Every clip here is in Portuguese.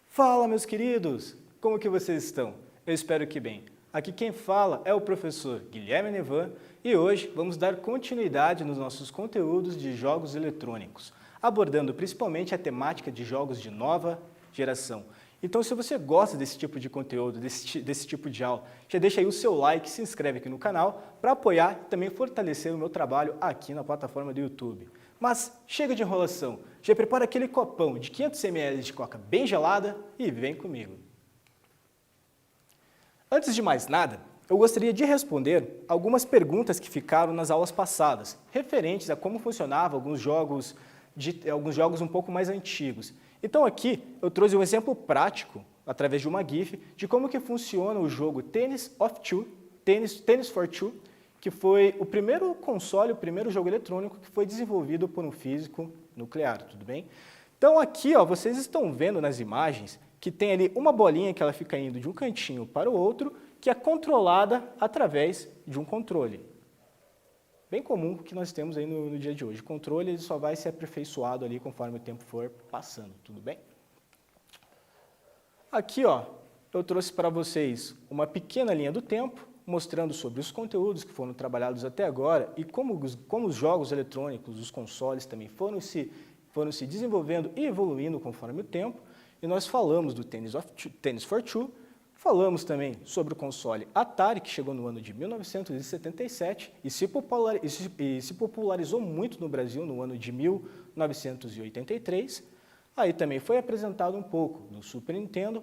Fala, meus queridos! Como que vocês estão? Eu espero que bem. Aqui quem fala é o professor Guilherme Nevan e hoje vamos dar continuidade nos nossos conteúdos de jogos eletrônicos, abordando principalmente a temática de jogos de nova geração. Então, se você gosta desse tipo de conteúdo, desse tipo de aula, já deixa aí o seu like, se inscreve aqui no canal para apoiar e também fortalecer o meu trabalho aqui na plataforma do YouTube. Mas chega de enrolação, já prepara aquele copão de 500 ml de coca bem gelada e vem comigo. Antes de mais nada, eu gostaria de responder algumas perguntas que ficaram nas aulas passadas, referentes a como funcionavam alguns jogos um pouco mais antigos. Então aqui eu trouxe um exemplo prático, através de uma GIF, de como que funciona o jogo Tennis for Two, que foi o primeiro console, o primeiro jogo eletrônico que foi desenvolvido por um físico nuclear, tudo bem? Então aqui, ó, vocês estão vendo nas imagens que tem ali uma bolinha que ela fica indo de um cantinho para o outro, que é controlada através de um controle. Bem comum que nós temos aí no dia de hoje. O controle ele só vai ser aperfeiçoado ali conforme o tempo for passando, tudo bem? Aqui, ó, eu trouxe para vocês uma pequena linha do tempo, mostrando sobre os conteúdos que foram trabalhados até agora e como os jogos eletrônicos, os consoles também foram se desenvolvendo e evoluindo conforme o tempo. E nós falamos do Tennis for Two, falamos também sobre o console Atari, que chegou no ano de 1977 e se popularizou muito no Brasil no ano de 1983. Aí também foi apresentado um pouco do Super Nintendo.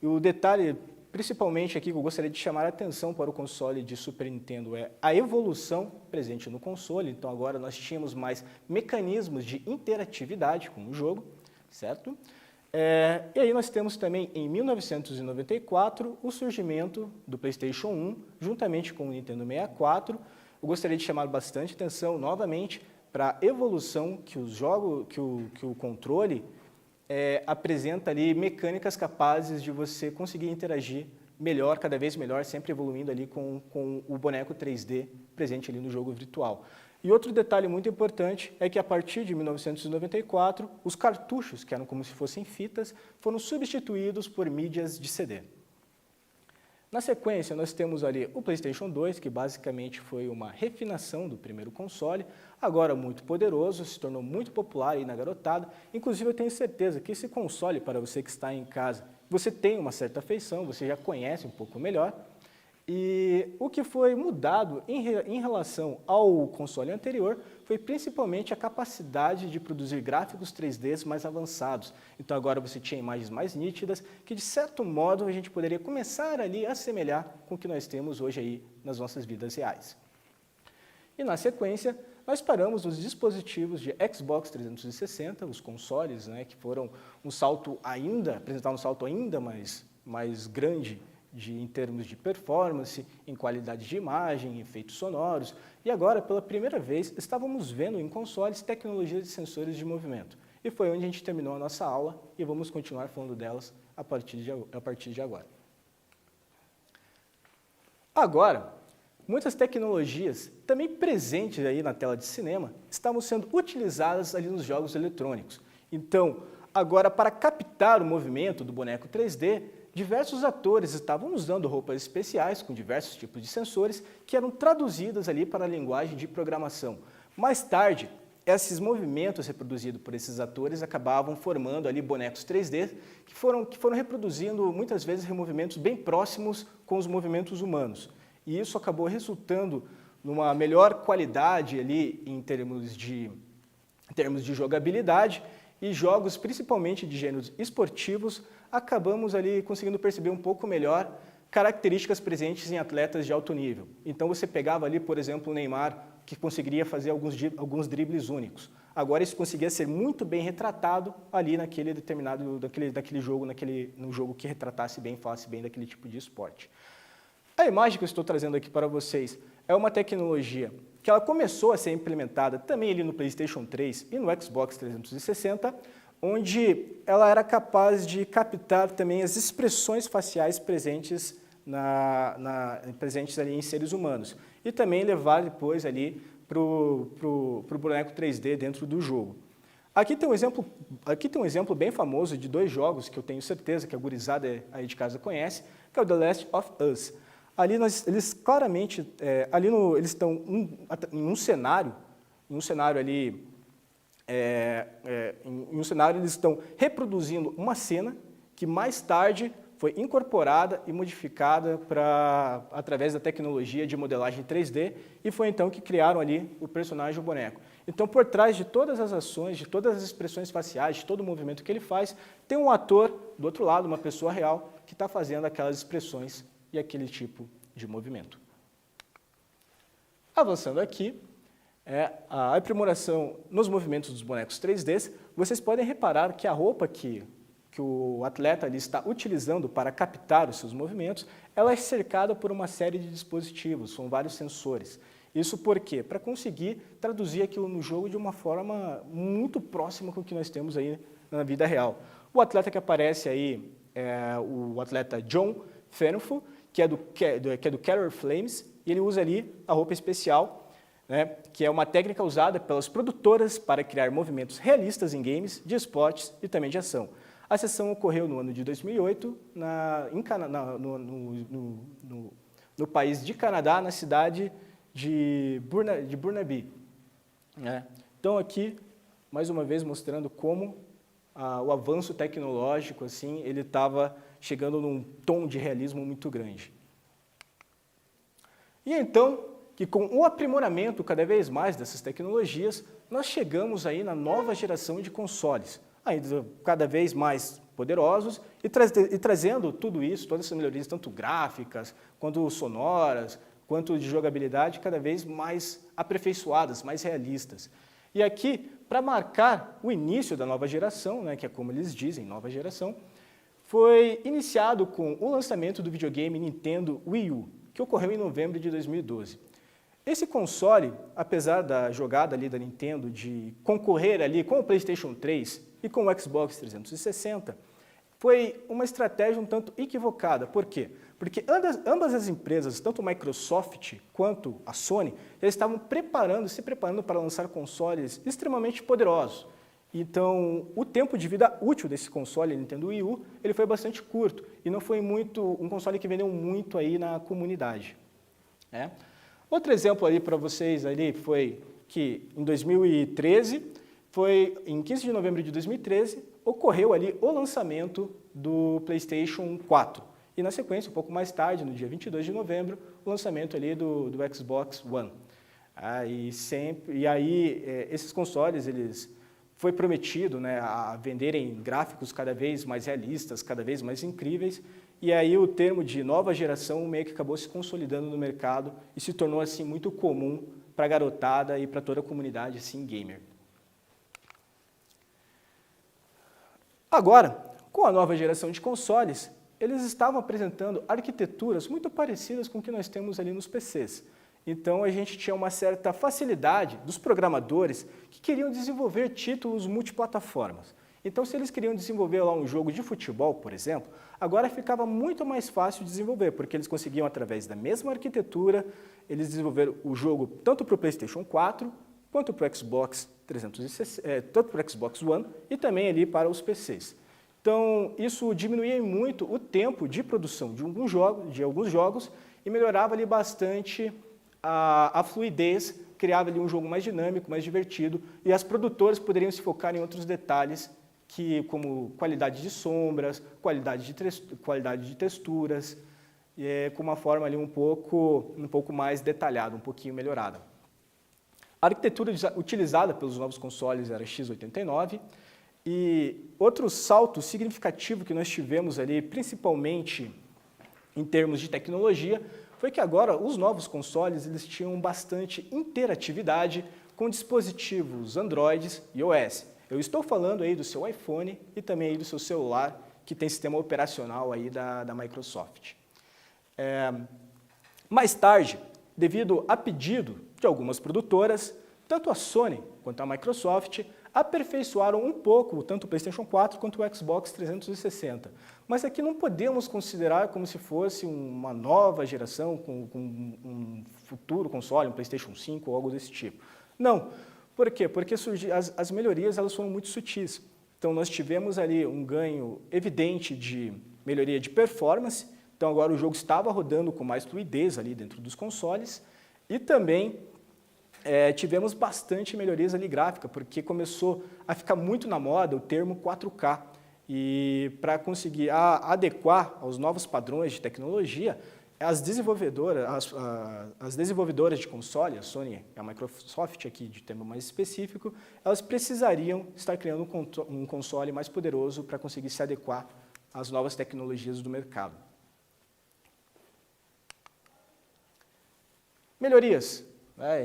E o detalhe, principalmente aqui, que eu gostaria de chamar a atenção para o console de Super Nintendo é a evolução presente no console. Então agora nós tínhamos mais mecanismos de interatividade com o jogo, certo? E aí nós temos também, em 1994, o surgimento do PlayStation 1, juntamente com o Nintendo 64. Eu gostaria de chamar bastante atenção, novamente, para a evolução que o controle apresenta ali, mecânicas capazes de você conseguir interagir melhor, cada vez melhor, sempre evoluindo ali com o boneco 3D presente ali no jogo virtual. E outro detalhe muito importante é que a partir de 1994, os cartuchos, que eram como se fossem fitas, foram substituídos por mídias de CD. Na sequência, nós temos ali o PlayStation 2, que basicamente foi uma refinação do primeiro console, agora muito poderoso, se tornou muito popular aí na garotada. Inclusive, eu tenho certeza que esse console, para você que está em casa, você tem uma certa afeição, você já conhece um pouco melhor. E o que foi mudado em relação ao console anterior foi principalmente a capacidade de produzir gráficos 3D mais avançados. Então agora você tinha imagens mais nítidas, que de certo modo a gente poderia começar ali a assemelhar com o que nós temos hoje aí nas nossas vidas reais. E na sequência, nós paramos nos dispositivos de Xbox 360, os consoles, né, que foram apresentaram um salto ainda mais grande em termos de performance, em qualidade de imagem, efeitos sonoros. E agora, pela primeira vez, estávamos vendo em consoles tecnologias de sensores de movimento. E foi onde a gente terminou a nossa aula e vamos continuar falando delas a partir de agora. Agora, muitas tecnologias, também presentes aí na tela de cinema, estavam sendo utilizadas ali nos jogos eletrônicos. Então, agora, para captar o movimento do boneco 3D, diversos atores estavam usando roupas especiais com diversos tipos de sensores que eram traduzidas ali para a linguagem de programação. Mais tarde, esses movimentos reproduzidos por esses atores acabavam formando ali bonecos 3D que foram reproduzindo muitas vezes movimentos bem próximos com os movimentos humanos. E isso acabou resultando numa melhor qualidade ali em termos de jogabilidade e jogos principalmente de gêneros esportivos, acabamos ali conseguindo perceber um pouco melhor características presentes em atletas de alto nível. Então você pegava ali, por exemplo, o Neymar, que conseguiria fazer alguns dribles únicos. Agora isso conseguia ser muito bem retratado ali naquele num jogo que retratasse bem, falasse bem daquele tipo de esporte. A imagem que eu estou trazendo aqui para vocês é uma tecnologia que ela começou a ser implementada também ali no PlayStation 3 e no Xbox 360, onde ela era capaz de captar também as expressões faciais presentes ali em seres humanos. e também levar depois ali para o boneco 3D dentro do jogo. Aqui tem um exemplo bem famoso de 2 jogos que eu tenho certeza que a gurizada aí de casa conhece, que é o The Last of Us. Ali eles claramente, eles estão em um cenário ali, em um cenário eles estão reproduzindo uma cena que mais tarde foi incorporada e modificada através da tecnologia de modelagem 3D e foi então que criaram ali o personagem, o boneco. Então, por trás de todas as ações, de todas as expressões faciais, de todo o movimento que ele faz, tem um ator do outro lado, uma pessoa real, que está fazendo aquelas expressões e aquele tipo de movimento. Avançando aqui, a aprimoração nos movimentos dos bonecos 3D, vocês podem reparar que a roupa que o atleta ali está utilizando para captar os seus movimentos, ela é cercada por uma série de dispositivos, são vários sensores. Isso por quê? Para conseguir traduzir aquilo no jogo de uma forma muito próxima com o que nós temos aí na vida real. O atleta que aparece aí é o atleta John Fenfo, que é do Carrier Flames, e ele usa ali a roupa especial, né, que é uma técnica usada pelas produtoras para criar movimentos realistas em games, de esportes e também de ação. A sessão ocorreu no ano de 2008 no país de Canadá, na cidade de Burnaby. Então aqui, mais uma vez, mostrando como o avanço tecnológico assim, ele estava chegando num tom de realismo muito grande. E então, que com o aprimoramento cada vez mais dessas tecnologias, nós chegamos aí na nova geração de consoles, ainda cada vez mais poderosos e trazendo tudo isso, todas essas melhorias, tanto gráficas, quanto sonoras, quanto de jogabilidade, cada vez mais aperfeiçoadas, mais realistas. E aqui, para marcar o início da nova geração, né, que é como eles dizem, nova geração, foi iniciado com o lançamento do videogame Nintendo Wii U, que ocorreu em novembro de 2012. Esse console, apesar da jogada ali da Nintendo de concorrer ali com o PlayStation 3 e com o Xbox 360, foi uma estratégia um tanto equivocada. Por quê? Porque ambas as empresas, tanto a Microsoft quanto a Sony, já estavam se preparando para lançar consoles extremamente poderosos. Então, o tempo de vida útil desse console, Nintendo Wii U, ele foi bastante curto e não foi um console que vendeu muito aí na comunidade. Outro exemplo ali para vocês ali foi que em 2013, em 15 de novembro de 2013, ocorreu ali o lançamento do PlayStation 4. E na sequência, um pouco mais tarde, no dia 22 de novembro, o lançamento ali do Xbox One. E aí, esses consoles, foi prometido, né, a venderem gráficos cada vez mais realistas, cada vez mais incríveis, e aí o termo de nova geração meio que acabou se consolidando no mercado e se tornou assim muito comum para a garotada e para toda a comunidade assim, gamer. Agora, com a nova geração de consoles, eles estavam apresentando arquiteturas muito parecidas com o que nós temos ali nos PCs. Então, a gente tinha uma certa facilidade dos programadores que queriam desenvolver títulos multiplataformas. Então, se eles queriam desenvolver lá um jogo de futebol, por exemplo, agora ficava muito mais fácil de desenvolver, porque eles conseguiam, através da mesma arquitetura, eles desenvolveram o jogo tanto para o PlayStation 4, quanto para o Xbox 360, tanto para o Xbox One e também ali para os PCs. Então, isso diminuía muito o tempo de produção de alguns jogos e melhorava ali bastante a fluidez, criava ali um jogo mais dinâmico, mais divertido, e as produtoras poderiam se focar em outros detalhes, como qualidade de sombras, qualidade de texturas, com uma forma ali um pouco mais detalhada, um pouquinho melhorada. A arquitetura utilizada pelos novos consoles era x89, e outro salto significativo que nós tivemos ali, principalmente em termos de tecnologia, foi que agora os novos consoles eles tinham bastante interatividade com dispositivos Android e iOS. Eu estou falando aí do seu iPhone e também aí do seu celular, que tem sistema operacional aí da Microsoft. Mais tarde, devido a pedido de algumas produtoras, tanto a Sony quanto a Microsoft aperfeiçoaram um pouco tanto o PlayStation 4 quanto o Xbox 360. Mas aqui não podemos considerar como se fosse uma nova geração com um futuro console, um PlayStation 5 ou algo desse tipo. Não. Por quê? Porque as melhorias elas foram muito sutis. Então, nós tivemos ali um ganho evidente de melhoria de performance. Então, agora o jogo estava rodando com mais fluidez ali dentro dos consoles. E também tivemos bastante melhorias ali gráfica, porque começou a ficar muito na moda o termo 4K. E para conseguir adequar aos novos padrões de tecnologia, as desenvolvedoras de console, a Sony e a Microsoft, aqui de termo mais específico, elas precisariam estar criando um console mais poderoso para conseguir se adequar às novas tecnologias do mercado. Melhorias.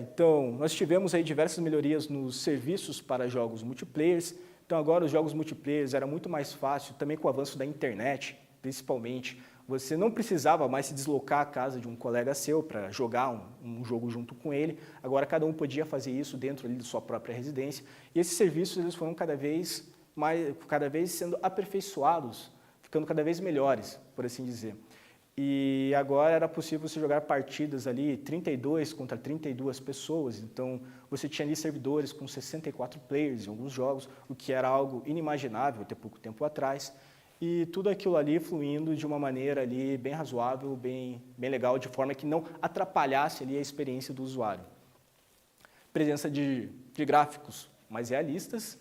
Então, nós tivemos aí diversas melhorias nos serviços para jogos multiplayers. Então, agora os jogos multiplayers era muito mais fácil, também com o avanço da internet, principalmente. Você não precisava mais se deslocar à casa de um colega seu para jogar um jogo junto com ele. Agora, cada um podia fazer isso dentro ali de sua própria residência. E esses serviços eles foram cada vez sendo aperfeiçoados, ficando cada vez melhores, por assim dizer. E agora era possível você jogar partidas ali 32 contra 32 pessoas. Então, você tinha ali servidores com 64 players em alguns jogos, o que era algo inimaginável até pouco tempo atrás. E tudo aquilo ali fluindo de uma maneira ali bem razoável, bem legal, de forma que não atrapalhasse ali a experiência do usuário. Presença de gráficos mais realistas.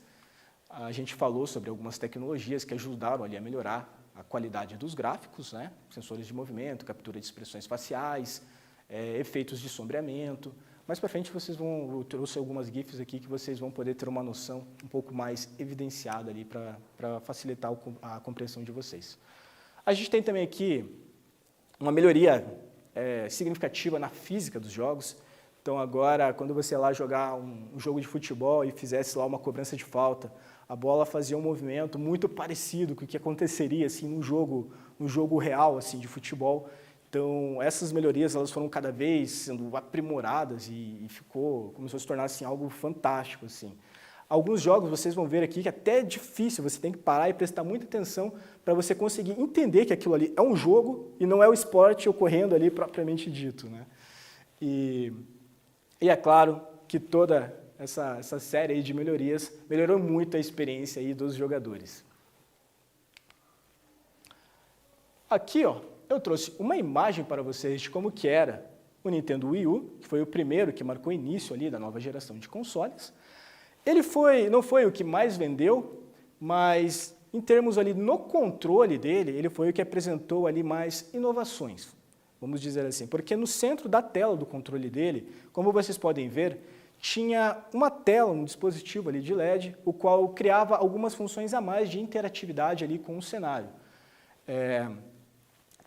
A gente falou sobre algumas tecnologias que ajudaram ali a melhorar a qualidade dos gráficos, né? Sensores de movimento, captura de expressões faciais, efeitos de sombreamento. Mais para frente eu trouxe algumas GIFs aqui que vocês vão poder ter uma noção um pouco mais evidenciada ali para facilitar a compreensão de vocês. A gente tem também aqui uma melhoria significativa na física dos jogos. Então agora, quando você ia lá jogar um jogo de futebol e fizesse lá uma cobrança de falta, a bola fazia um movimento muito parecido com o que aconteceria assim, no jogo real assim, de futebol. Então, essas melhorias elas foram cada vez sendo aprimoradas e começou a se tornar assim, algo fantástico. Assim. Alguns jogos vocês vão ver aqui que até é difícil, você tem que parar e prestar muita atenção para você conseguir entender que aquilo ali é um jogo e não é o esporte ocorrendo ali propriamente dito. Né? E é claro que toda essa série aí de melhorias melhorou muito a experiência aí dos jogadores. Aqui, ó, eu trouxe uma imagem para vocês de como que era o Nintendo Wii U, que foi o primeiro que marcou o início ali da nova geração de consoles. Ele não foi o que mais vendeu, mas em termos ali no controle dele, ele foi o que apresentou ali mais inovações, vamos dizer assim, porque no centro da tela do controle dele, como vocês podem ver, tinha uma tela, um dispositivo ali de LED, o qual criava algumas funções a mais de interatividade ali com o cenário.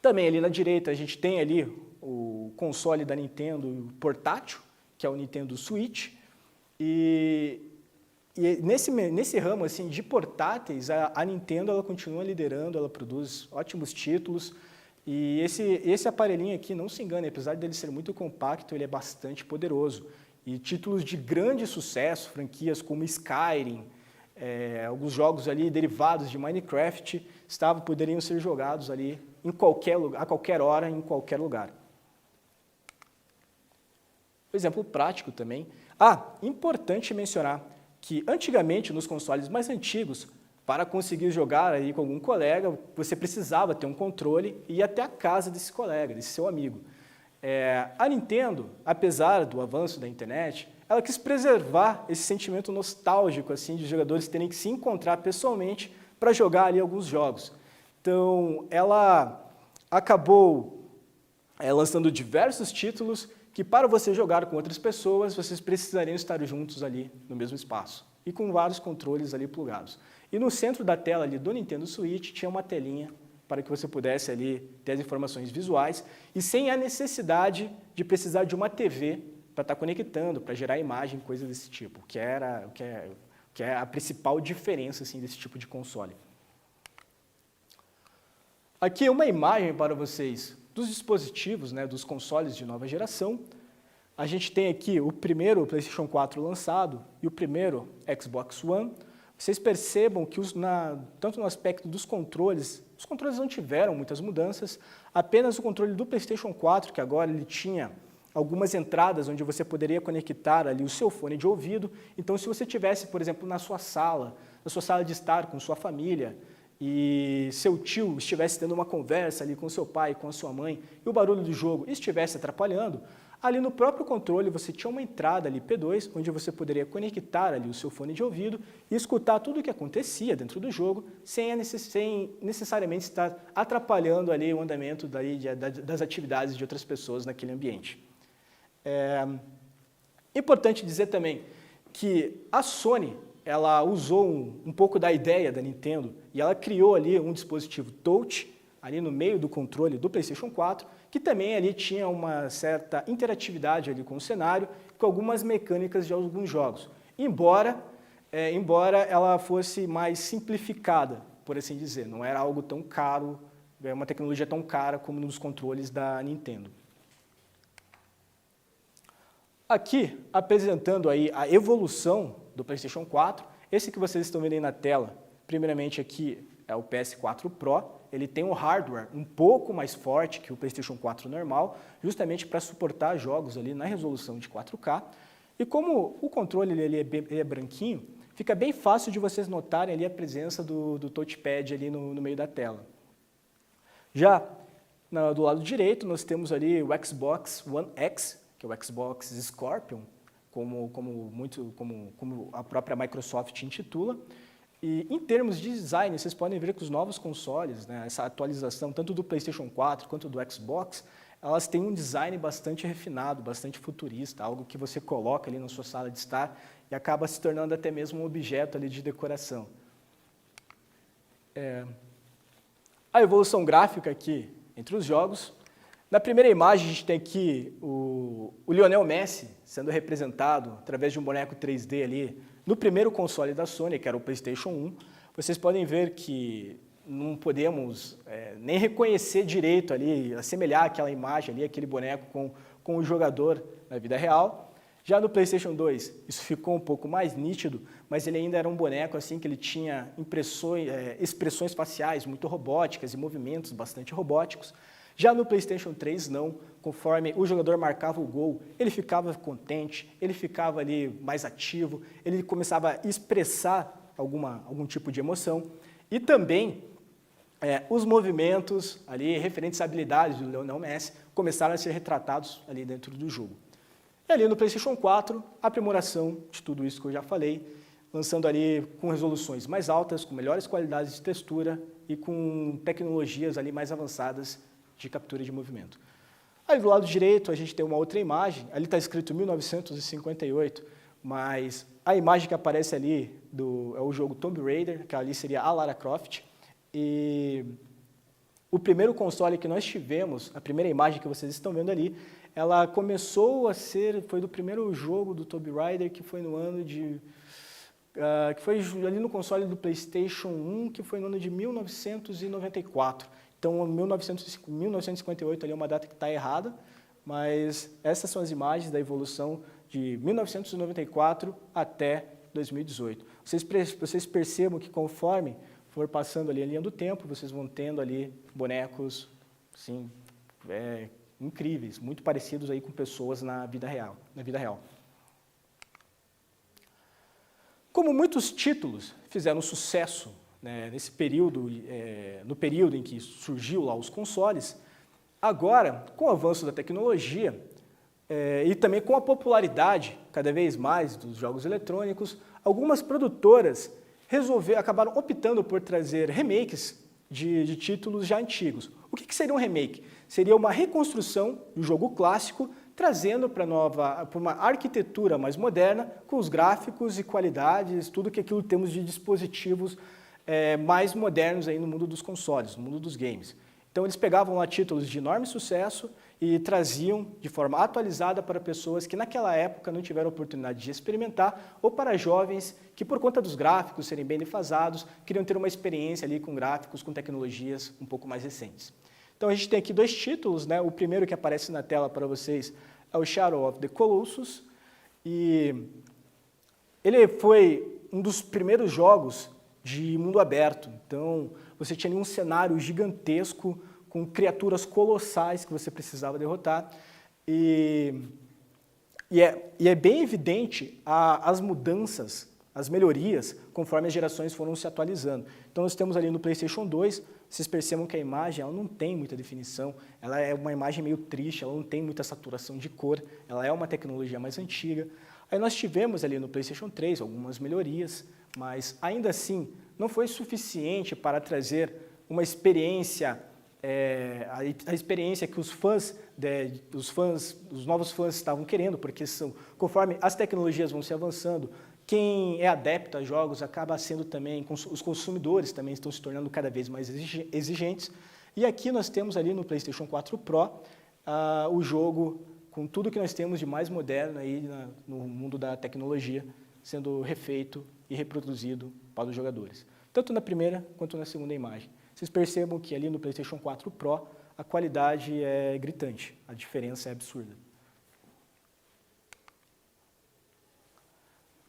Também ali na direita a gente tem ali o console da Nintendo portátil, que é o Nintendo Switch, e nesse ramo assim, de portáteis, a Nintendo ela continua liderando, ela produz ótimos títulos, e esse aparelhinho aqui, não se engane, apesar dele ser muito compacto, ele é bastante poderoso. E títulos de grande sucesso, franquias como Skyrim, alguns jogos ali derivados de Minecraft, poderiam ser jogados ali em qualquer lugar, a qualquer hora, em qualquer lugar. Exemplo prático também. Importante mencionar que antigamente nos consoles mais antigos, para conseguir jogar aí com algum colega, você precisava ter um controle e ir até a casa desse colega, desse seu amigo. A Nintendo, apesar do avanço da internet, ela quis preservar esse sentimento nostálgico assim, de jogadores terem que se encontrar pessoalmente para jogar ali alguns jogos. Então, ela acabou lançando diversos títulos que, para você jogar com outras pessoas, vocês precisariam estar juntos ali no mesmo espaço e com vários controles ali plugados. E no centro da tela ali do Nintendo Switch tinha uma telinha para que você pudesse ali ter as informações visuais e sem a necessidade de precisar de uma TV para estar conectando, para gerar imagem, coisas desse tipo, que é a principal diferença assim, desse tipo de console. Aqui é uma imagem para vocês dos dispositivos, né, dos consoles de nova geração. a gente tem aqui o primeiro PlayStation 4 lançado e o primeiro Xbox One. Vocês percebam que tanto no aspecto dos controles, os controles não tiveram muitas mudanças, apenas o controle do PlayStation 4, que agora ele tinha algumas entradas onde você poderia conectar ali o seu fone de ouvido. Então, se você tivesse, por exemplo, na sua sala de estar com sua família, e seu tio estivesse tendo uma conversa ali com seu pai, com a sua mãe, e o barulho do jogo estivesse atrapalhando, ali no próprio controle você tinha uma entrada ali P2, onde você poderia conectar ali o seu fone de ouvido e escutar tudo o que acontecia dentro do jogo, sem necessariamente estar atrapalhando ali o andamento das atividades de outras pessoas naquele ambiente. Importante dizer também que a Sony, ela usou um pouco da ideia da Nintendo e ela criou ali um dispositivo touch ali no meio do controle do PlayStation 4, que também ali tinha uma certa interatividade ali com o cenário, com algumas mecânicas de alguns jogos. Embora ela fosse mais simplificada, por assim dizer, não era algo tão caro, uma tecnologia tão cara como nos controles da Nintendo. Aqui, apresentando aí a evolução do PlayStation 4, esse que vocês estão vendo aí na tela, primeiramente aqui é o PS4 Pro, ele tem um hardware um pouco mais forte que o PlayStation 4 normal, justamente para suportar jogos ali na resolução de 4K, e como o controle ele é branquinho, fica bem fácil de vocês notarem ali a presença do touchpad ali no meio da tela. Já do lado direito, nós temos ali o Xbox One X, que é o Xbox Scorpion, como a própria Microsoft intitula. E em termos de design, vocês podem ver que os novos consoles, né, essa atualização tanto do PlayStation 4 quanto do Xbox, elas têm um design bastante refinado, bastante futurista, algo que você coloca ali na sua sala de estar e acaba se tornando até mesmo um objeto ali de decoração. A evolução gráfica aqui entre os jogos. Na primeira imagem, a gente tem aqui o Lionel Messi sendo representado através de um boneco 3D ali no primeiro console da Sony, que era o PlayStation 1. Vocês podem ver que não podemos nem reconhecer direito ali, assemelhar aquela imagem ali, aquele boneco com o jogador na vida real. Já no PlayStation 2, isso ficou um pouco mais nítido, mas ele ainda era um boneco assim que ele tinha expressões faciais muito robóticas e movimentos bastante robóticos. Já no PlayStation 3, não. Conforme o jogador marcava o gol, ele ficava contente, ele ficava ali mais ativo, ele começava a expressar algum tipo de emoção. E também os movimentos ali referentes à habilidades do Lionel Messi começaram a ser retratados ali dentro do jogo. E ali no PlayStation 4, a aprimoração de tudo isso que eu já falei, lançando ali com resoluções mais altas, com melhores qualidades de textura e com tecnologias ali mais avançadas de captura de movimento. Aí do lado direito a gente tem uma outra imagem, ali está escrito 1958, mas a imagem que aparece ali é o jogo Tomb Raider, que ali seria a Lara Croft, e o primeiro console que nós tivemos, a primeira imagem que vocês estão vendo ali, ela começou a foi do primeiro jogo do Tomb Raider, que foi no ano de... que foi ali no console do PlayStation 1, que foi no ano de 1994. Então, 1958 ali é uma data que está errada, mas essas são as imagens da evolução de 1994 até 2018. Vocês percebam que conforme for passando ali a linha do tempo, vocês vão tendo ali bonecos assim, incríveis, muito parecidos aí com pessoas na vida real. Como muitos títulos fizeram sucesso, né, nesse período, no período em que surgiu lá os consoles, agora, com o avanço da tecnologia e também com a popularidade cada vez mais dos jogos eletrônicos, algumas produtoras acabaram optando por trazer remakes de títulos já antigos. O que seria um remake? Seria uma reconstrução do jogo clássico, trazendo para uma arquitetura mais moderna, com os gráficos e qualidades, tudo que aquilo temos de dispositivos mais modernos aí no mundo dos consoles, no mundo dos games. Então eles pegavam lá títulos de enorme sucesso e traziam de forma atualizada para pessoas que naquela época não tiveram oportunidade de experimentar, ou para jovens que por conta dos gráficos serem bem defasados, queriam ter uma experiência ali com gráficos, com tecnologias um pouco mais recentes. Então a gente tem aqui dois títulos, né? O primeiro que aparece na tela para vocês é o Shadow of the Colossus, e ele foi um dos primeiros jogos de mundo aberto. Então, você tinha ali um cenário gigantesco, com criaturas colossais que você precisava derrotar, e é bem evidente as mudanças, as melhorias, conforme as gerações foram se atualizando. Então, nós temos ali no PlayStation 2, vocês percebam que a imagem ela não tem muita definição, ela é uma imagem meio triste, ela não tem muita saturação de cor, ela é uma tecnologia mais antiga. Aí nós tivemos ali no PlayStation 3 algumas melhorias, mas ainda assim não foi suficiente para trazer uma experiência, a experiência que os novos fãs estavam querendo, porque conforme as tecnologias vão se avançando, quem é adepto a jogos acaba sendo também, os consumidores também estão se tornando cada vez mais exigentes. E aqui nós temos ali no PlayStation 4 Pro o jogo com tudo que nós temos de mais moderno aí no mundo da tecnologia sendo refeito e reproduzido para os jogadores, tanto na primeira quanto na segunda imagem. Vocês percebam que ali no PlayStation 4 Pro a qualidade é gritante, a diferença é absurda.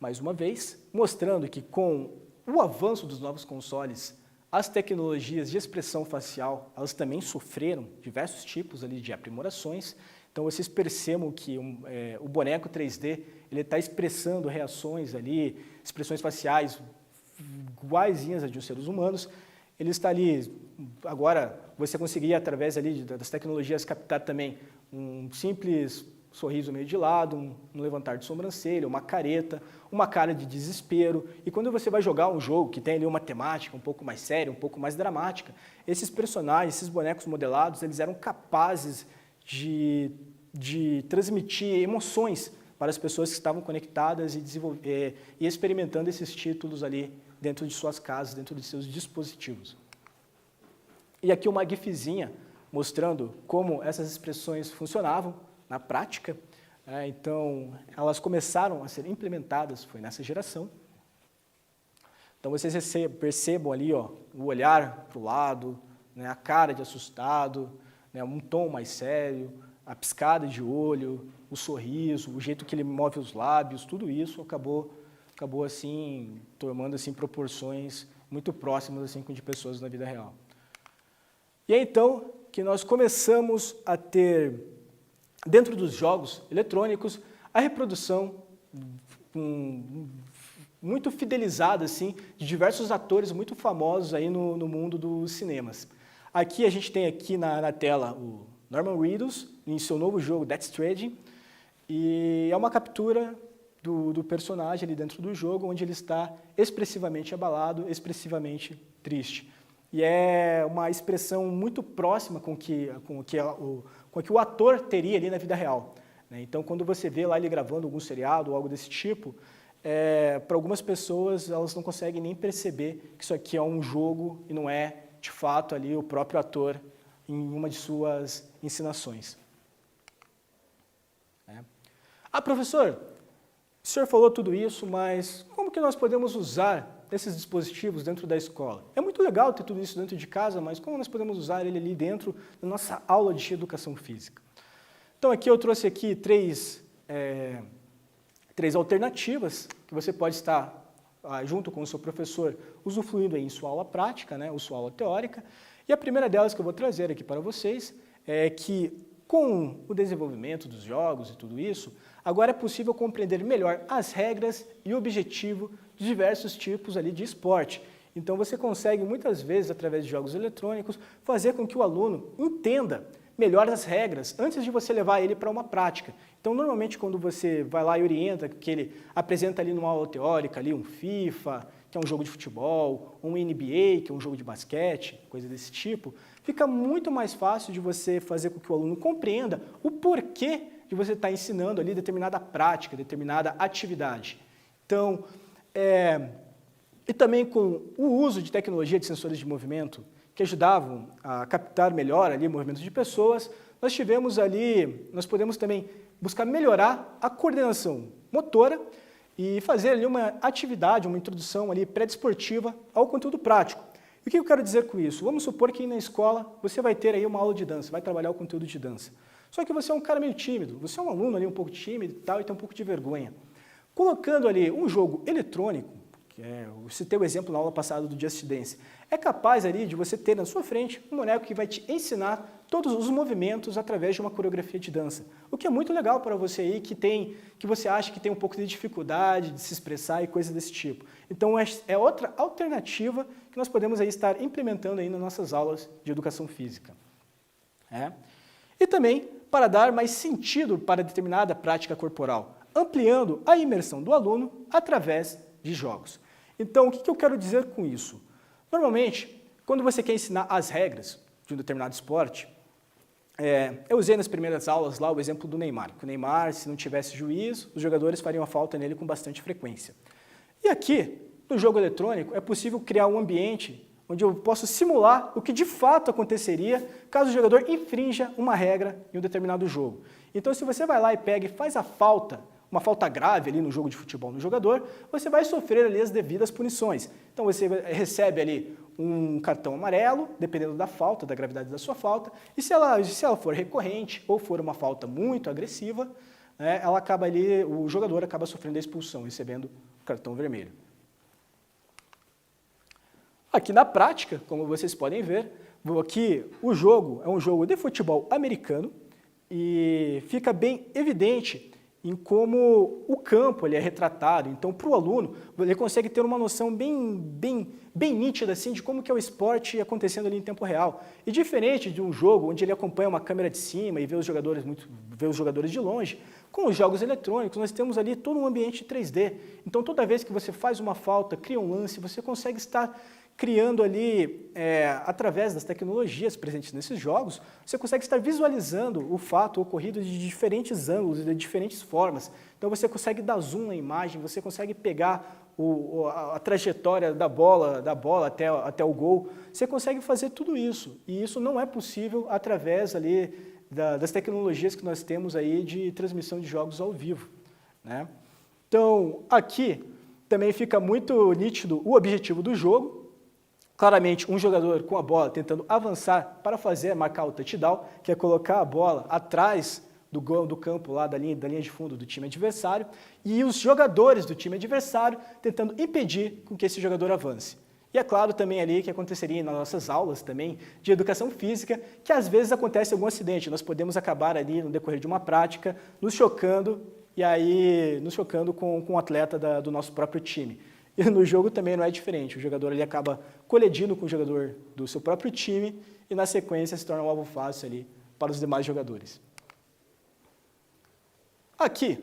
Mais uma vez, mostrando que com o avanço dos novos consoles, as tecnologias de expressão facial, elas também sofreram diversos tipos ali de aprimorações. Então, vocês percebam que o boneco 3D ele está expressando reações ali, expressões faciais iguaizinhas às de seres humanos. Ele está ali, agora você conseguiria, através ali das tecnologias, captar também um simples sorriso meio de lado, um levantar de sobrancelha, uma careta, uma cara de desespero. E quando você vai jogar um jogo que tem ali uma temática um pouco mais séria, um pouco mais dramática, esses personagens, esses bonecos modelados, eles eram capazes de transmitir emoções para as pessoas que estavam conectadas e experimentando esses títulos ali dentro de suas casas, dentro de seus dispositivos. E aqui uma gifzinha mostrando como essas expressões funcionavam na prática. Então, elas começaram a ser implementadas, foi nessa geração. Então, vocês percebam ali o olhar para o lado, né, a cara de assustado, né, um tom mais sério, a piscada de olho, o sorriso, o jeito que ele move os lábios, tudo isso acabou assim, tomando assim, proporções muito próximas assim, de pessoas na vida real. E é então que nós começamos a ter, dentro dos jogos eletrônicos, a reprodução muito fidelizada assim, de diversos atores muito famosos aí no mundo dos cinemas. Aqui a gente tem aqui na tela o Norman Reedus, em seu novo jogo Death Stranding, e é uma captura do personagem ali dentro do jogo, onde ele está expressivamente abalado, expressivamente triste. E é uma expressão muito próxima com que o ator teria ali na vida real. Então, quando você vê lá ele gravando algum seriado ou algo desse tipo, para algumas pessoas elas não conseguem nem perceber que isso aqui é um jogo e não é, de fato, ali o próprio ator em uma de suas encenações. Professor, o senhor falou tudo isso, mas como que nós podemos usar esses dispositivos dentro da escola? É muito legal ter tudo isso dentro de casa, mas como nós podemos usar ele ali dentro da nossa aula de educação física? Então, aqui eu trouxe aqui três alternativas que você pode estar, junto com o seu professor, usufruindo aí em sua aula prática, né, ou sua aula teórica. E a primeira delas que eu vou trazer aqui para vocês é que, com o desenvolvimento dos jogos e tudo isso, agora é possível compreender melhor as regras e o objetivo de diversos tipos ali de esporte. Então, você consegue, muitas vezes, através de jogos eletrônicos, fazer com que o aluno entenda melhor as regras antes de você levar ele para uma prática. Então, normalmente, quando você vai lá e orienta, que ele apresenta ali numa aula teórica, ali um FIFA, que é um jogo de futebol, um NBA, que é um jogo de basquete, coisa desse tipo, fica muito mais fácil de você fazer com que o aluno compreenda o porquê de você estar ensinando ali determinada prática, determinada atividade. Então, e também com o uso de tecnologia de sensores de movimento, que ajudavam a captar melhor ali movimentos de pessoas, nós podemos também buscar melhorar a coordenação motora e fazer ali uma atividade, uma introdução ali pré-desportiva ao conteúdo prático. E o que eu quero dizer com isso? Vamos supor que na escola você vai ter aí uma aula de dança, vai trabalhar o conteúdo de dança. Só que você é um cara meio tímido, você é um aluno ali um pouco tímido e tal, e tem um pouco de vergonha. Colocando ali um jogo eletrônico, eu citei o exemplo na aula passada do Just Dance, é capaz ali de você ter na sua frente um boneco que vai te ensinar todos os movimentos através de uma coreografia de dança. O que é muito legal para você aí que você acha que tem um pouco de dificuldade de se expressar e coisas desse tipo. Então é outra alternativa que nós podemos aí estar implementando aí nas nossas aulas de educação física. E também para dar mais sentido para determinada prática corporal, ampliando a imersão do aluno através de jogos. Então, o que eu quero dizer com isso? Normalmente, quando você quer ensinar as regras de um determinado esporte, eu usei nas primeiras aulas lá o exemplo do Neymar, que o Neymar, se não tivesse juízo, os jogadores fariam a falta nele com bastante frequência. E aqui, no jogo eletrônico, é possível criar um ambiente onde eu posso simular o que de fato aconteceria caso o jogador infrinja uma regra em um determinado jogo. Então, se você vai lá e pega e faz a falta, uma falta grave ali no jogo de futebol no jogador, você vai sofrer ali as devidas punições. Então você recebe ali um cartão amarelo, dependendo da falta, da gravidade da sua falta, e se ela for recorrente ou for uma falta muito agressiva, ela acaba ali, o jogador acaba sofrendo a expulsão, recebendo o cartão vermelho. Aqui na prática, como vocês podem ver, aqui o jogo é um jogo de futebol americano e fica bem evidente em como o campo ele é retratado. Então, para o aluno, ele consegue ter uma noção bem nítida assim, de como que é o esporte acontecendo ali em tempo real. E diferente de um jogo onde ele acompanha uma câmera de cima e vê os jogadores de longe, com os jogos eletrônicos nós temos ali todo um ambiente 3D. Então, toda vez que você faz uma falta, cria um lance, você consegue estar criando ali, através das tecnologias presentes nesses jogos, você consegue estar visualizando o fato ocorrido de diferentes ângulos e de diferentes formas. Então você consegue dar zoom na imagem, você consegue pegar a trajetória da bola até o gol, você consegue fazer tudo isso. E isso não é possível através ali das tecnologias que nós temos aí de transmissão de jogos ao vivo, né? Então aqui também fica muito nítido o objetivo do jogo. Claramente, um jogador com a bola tentando avançar para marcar o touchdown, que é colocar a bola atrás do campo, lá da linha de fundo do time adversário, e os jogadores do time adversário tentando impedir com que esse jogador avance. E é claro também ali que aconteceria nas nossas aulas também de educação física, que às vezes acontece algum acidente, nós podemos acabar ali no decorrer de uma prática, nos chocando com um atleta do nosso próprio time. E no jogo também não é diferente, o jogador ali acaba colidindo com o jogador do seu próprio time e na sequência se torna um alvo fácil ali para os demais jogadores. Aqui,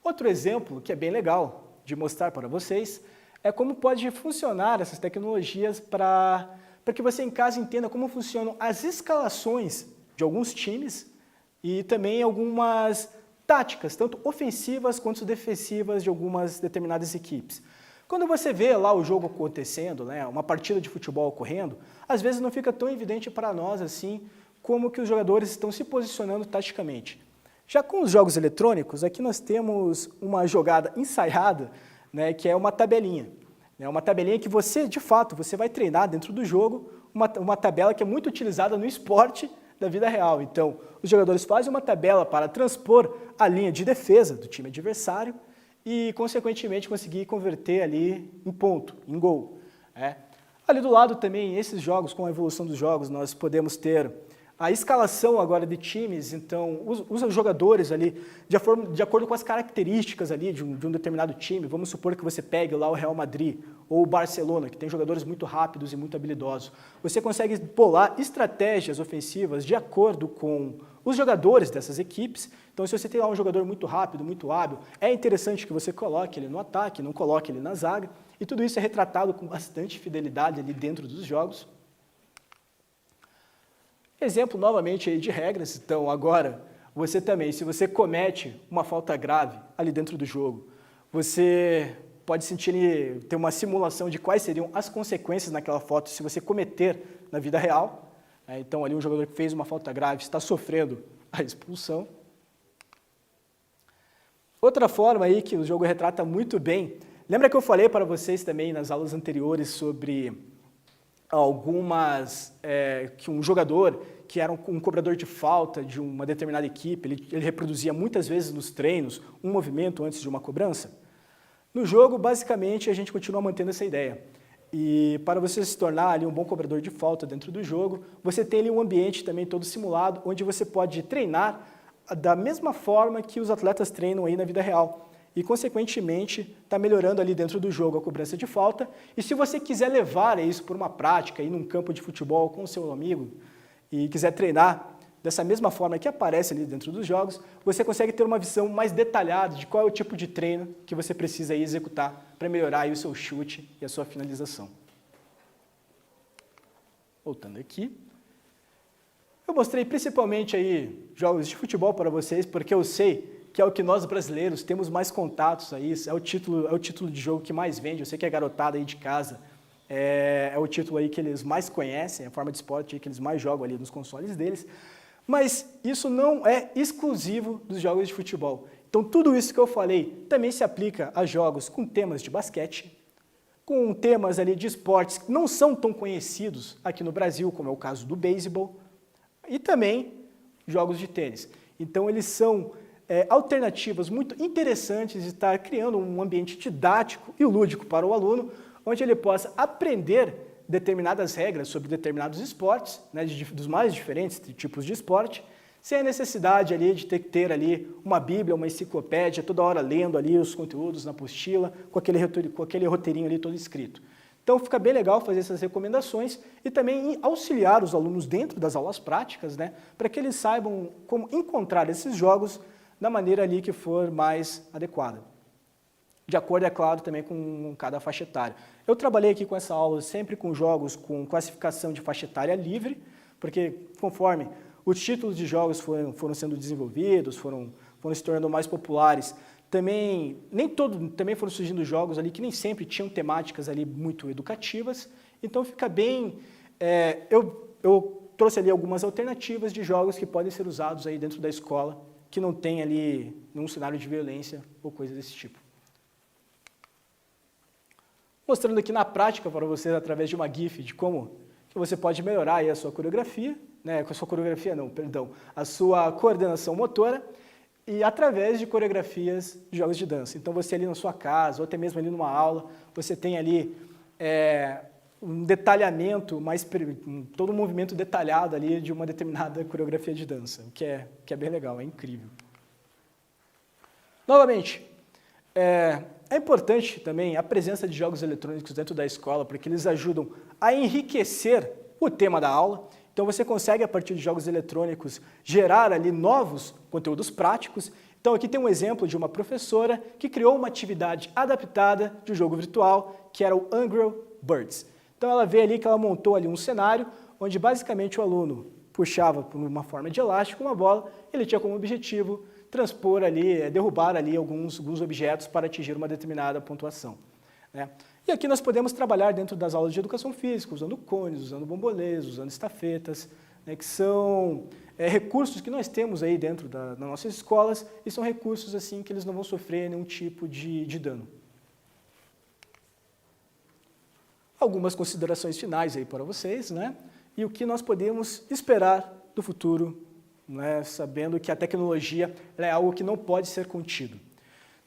outro exemplo que é bem legal de mostrar para vocês é como pode funcionar essas tecnologias para que você em casa entenda como funcionam as escalações de alguns times e também algumas táticas, tanto ofensivas quanto defensivas de algumas determinadas equipes. Quando você vê lá o jogo acontecendo, né, uma partida de futebol ocorrendo, às vezes não fica tão evidente para nós assim como que os jogadores estão se posicionando taticamente. Já com os jogos eletrônicos, aqui nós temos uma jogada ensaiada, né, que é uma tabelinha. Uma tabelinha que você, de fato, você vai treinar dentro do jogo, uma tabela que é muito utilizada no esporte da vida real. Então, os jogadores fazem uma tabela para transpor a linha de defesa do time adversário, e, consequentemente, conseguir converter ali em ponto, em gol. Ali do lado também, esses jogos, com a evolução dos jogos, nós podemos ter a escalação agora de times, então, os jogadores ali, de acordo com as características ali de um determinado time, vamos supor que você pegue lá o Real Madrid ou o Barcelona, que tem jogadores muito rápidos e muito habilidosos. Você consegue bolar estratégias ofensivas de acordo com os jogadores dessas equipes. Então, se você tem lá um jogador muito rápido, muito hábil, é interessante que você coloque ele no ataque, não coloque ele na zaga, e tudo isso é retratado com bastante fidelidade ali dentro dos jogos. Exemplo novamente aí de regras, então agora você também, se você comete uma falta grave ali dentro do jogo, você pode ter uma simulação de quais seriam as consequências naquela falta se você cometer na vida real. Então ali um jogador que fez uma falta grave está sofrendo a expulsão. Outra forma aí que o jogo retrata muito bem, lembra que eu falei para vocês também nas aulas anteriores sobre que um jogador que era um cobrador de falta de uma determinada equipe, ele reproduzia muitas vezes nos treinos um movimento antes de uma cobrança. No jogo, basicamente, a gente continua mantendo essa ideia. E para você se tornar ali um bom cobrador de falta dentro do jogo, você tem ali um ambiente também todo simulado, onde você pode treinar da mesma forma que os atletas treinam aí na vida real. E, consequentemente, está melhorando ali dentro do jogo a cobrança de falta. E se você quiser levar isso por uma prática, ir num campo de futebol com o seu amigo, e quiser treinar dessa mesma forma que aparece ali dentro dos jogos, você consegue ter uma visão mais detalhada de qual é o tipo de treino que você precisa aí executar para melhorar aí o seu chute e a sua finalização. Voltando aqui. Eu mostrei principalmente aí jogos de futebol para vocês, porque eu sei que é o que nós brasileiros temos mais contatos aí, é o título de jogo que mais vende. Eu sei que a garotada aí de casa é o título aí que eles mais conhecem, a forma de esporte que eles mais jogam ali nos consoles deles, mas isso não é exclusivo dos jogos de futebol. Então tudo isso que eu falei também se aplica a jogos com temas de basquete, com temas ali de esportes que não são tão conhecidos aqui no Brasil, como é o caso do beisebol, e também jogos de tênis. Então eles são alternativas muito interessantes de estar criando um ambiente didático e lúdico para o aluno, onde ele possa aprender determinadas regras sobre determinados esportes, né, dos mais diferentes tipos de esporte, sem a necessidade ali de ter que ter ali uma bíblia, uma enciclopédia, toda hora lendo ali os conteúdos na apostila, com aquele roteirinho ali todo escrito. Então fica bem legal fazer essas recomendações e também auxiliar os alunos dentro das aulas práticas, né, para que eles saibam como encontrar esses jogos da maneira ali que for mais adequada. De acordo, é claro, também com cada faixa etária. Eu trabalhei aqui com essa aula sempre com jogos com classificação de faixa etária livre, porque conforme os títulos de jogos foram sendo desenvolvidos, foram se tornando mais populares, também foram surgindo jogos ali que nem sempre tinham temáticas ali muito educativas, então fica bem... eu trouxe ali algumas alternativas de jogos que podem ser usados aí dentro da escola, que não tem ali nenhum cenário de violência ou coisa desse tipo. Mostrando aqui na prática para vocês, através de uma GIF, de como que você pode melhorar aí a sua coreografia, né, a sua coordenação motora, e através de coreografias de jogos de dança. Então você ali na sua casa, ou até mesmo ali numa aula, você tem ali um detalhamento, todo um movimento detalhado ali de uma determinada coreografia de dança, o que é bem legal, é incrível. Novamente, é importante também a presença de jogos eletrônicos dentro da escola, porque eles ajudam a enriquecer o tema da aula. Então você consegue, a partir de jogos eletrônicos, gerar ali novos conteúdos práticos. Então aqui tem um exemplo de uma professora que criou uma atividade adaptada de um jogo virtual, que era o Angry Birds. Então ela vê ali que ela montou ali um cenário, onde basicamente o aluno puxava por uma forma de elástico uma bola, ele tinha como objetivo transpor ali, derrubar ali alguns objetos para atingir uma determinada pontuação, né? E aqui nós podemos trabalhar dentro das aulas de educação física, usando cones, usando bombolês, usando estafetas, né, que são recursos que nós temos aí dentro das nossas escolas e são recursos assim que eles não vão sofrer nenhum tipo de dano. Algumas considerações finais aí para vocês, né? E o que nós podemos esperar do futuro, né, sabendo que a tecnologia é algo que não pode ser contido.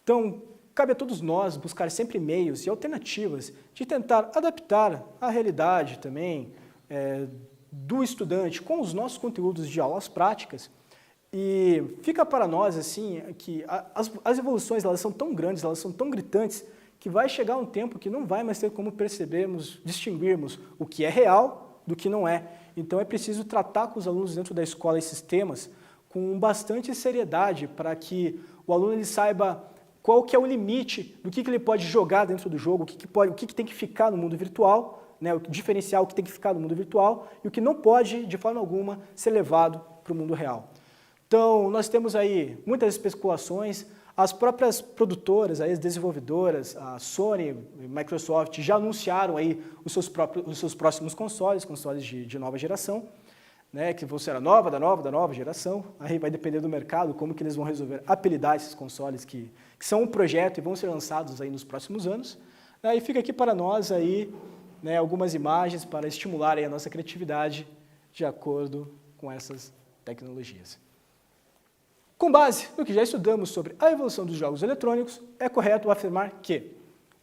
Então, cabe a todos nós buscar sempre meios e alternativas de tentar adaptar a realidade também do estudante com os nossos conteúdos de aulas práticas. E fica para nós assim que as evoluções elas são tão grandes, elas são tão gritantes, que vai chegar um tempo que não vai mais ter como percebermos, distinguirmos o que é real do que não é. Então é preciso tratar com os alunos dentro da escola esses temas com bastante seriedade para que o aluno ele saiba qual que é o limite do que ele pode jogar dentro do jogo, o que tem que ficar no mundo virtual, né, o diferencial que tem que ficar no mundo virtual e o que não pode, de forma alguma, ser levado para o mundo real. Então, nós temos aí muitas especulações, as próprias produtoras, as desenvolvedoras, a Sony e Microsoft já anunciaram aí os seus próximos consoles de nova geração, né, que vão ser a da nova geração. Aí vai depender do mercado, como que eles vão resolver apelidar esses consoles que são um projeto e vão ser lançados aí nos próximos anos. E fica aqui para nós aí né, algumas imagens para estimular aí a nossa criatividade de acordo com essas tecnologias. Com base no que já estudamos sobre a evolução dos jogos eletrônicos, é correto afirmar que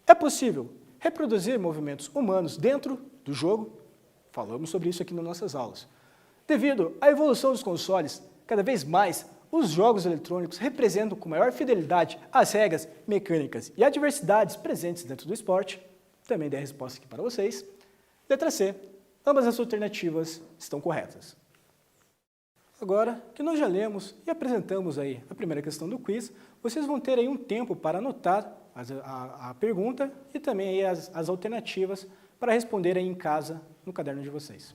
é possível reproduzir movimentos humanos dentro do jogo. Falamos sobre isso aqui nas nossas aulas. Devido à evolução dos consoles, cada vez mais os jogos eletrônicos representam com maior fidelidade as regras mecânicas e adversidades presentes dentro do esporte. Também dei a resposta aqui para vocês. Letra C. Ambas as alternativas estão corretas. Agora que nós já lemos e apresentamos aí a primeira questão do quiz, vocês vão ter aí um tempo para anotar a pergunta e também aí as alternativas para responder aí em casa no caderno de vocês.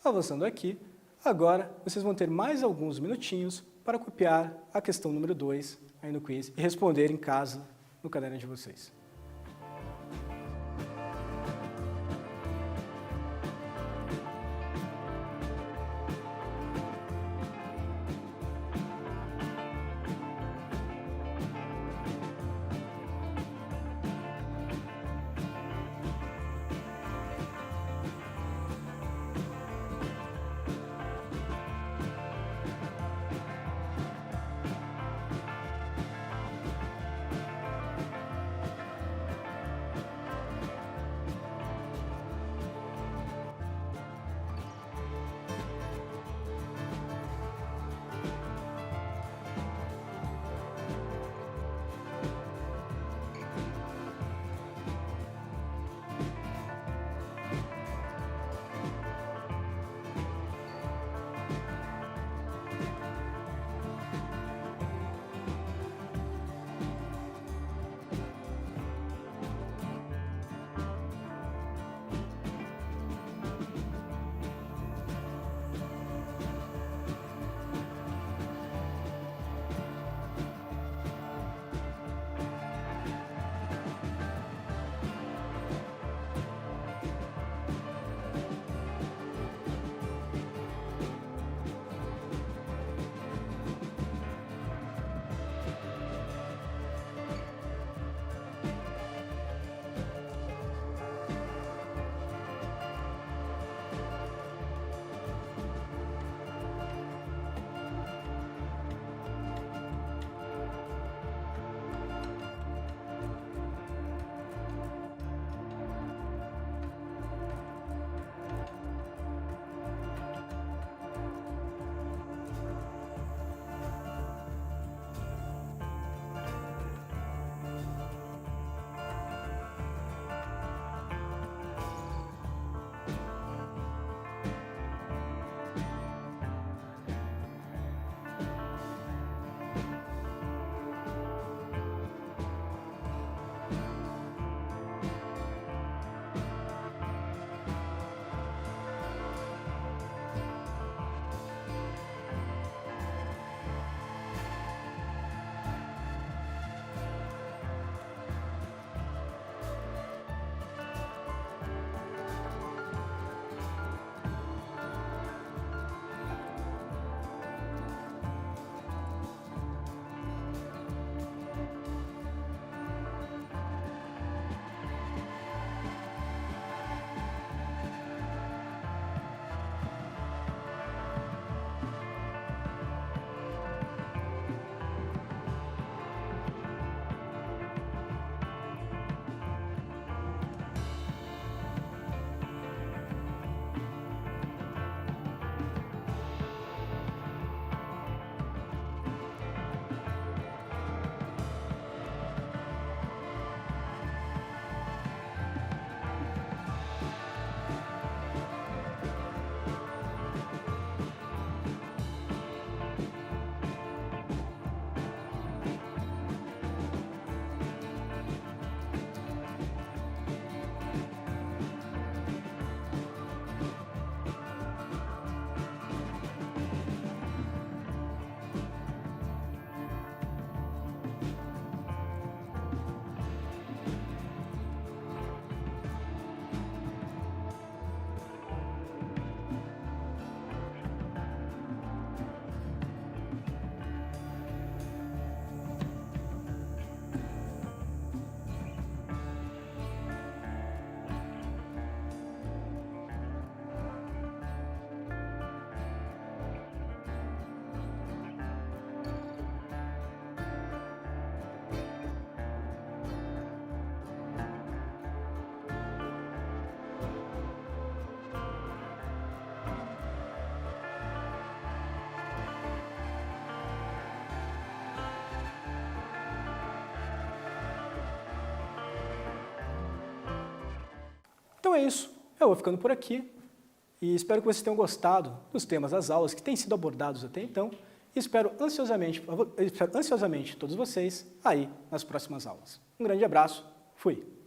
Avançando aqui, agora vocês vão ter mais alguns minutinhos para copiar a questão número 2 aí no quiz e responder em casa no caderno de vocês. Então é isso, eu vou ficando por aqui e espero que vocês tenham gostado dos temas das aulas que têm sido abordados até então e espero ansiosamente todos vocês aí nas próximas aulas. Um grande abraço, fui!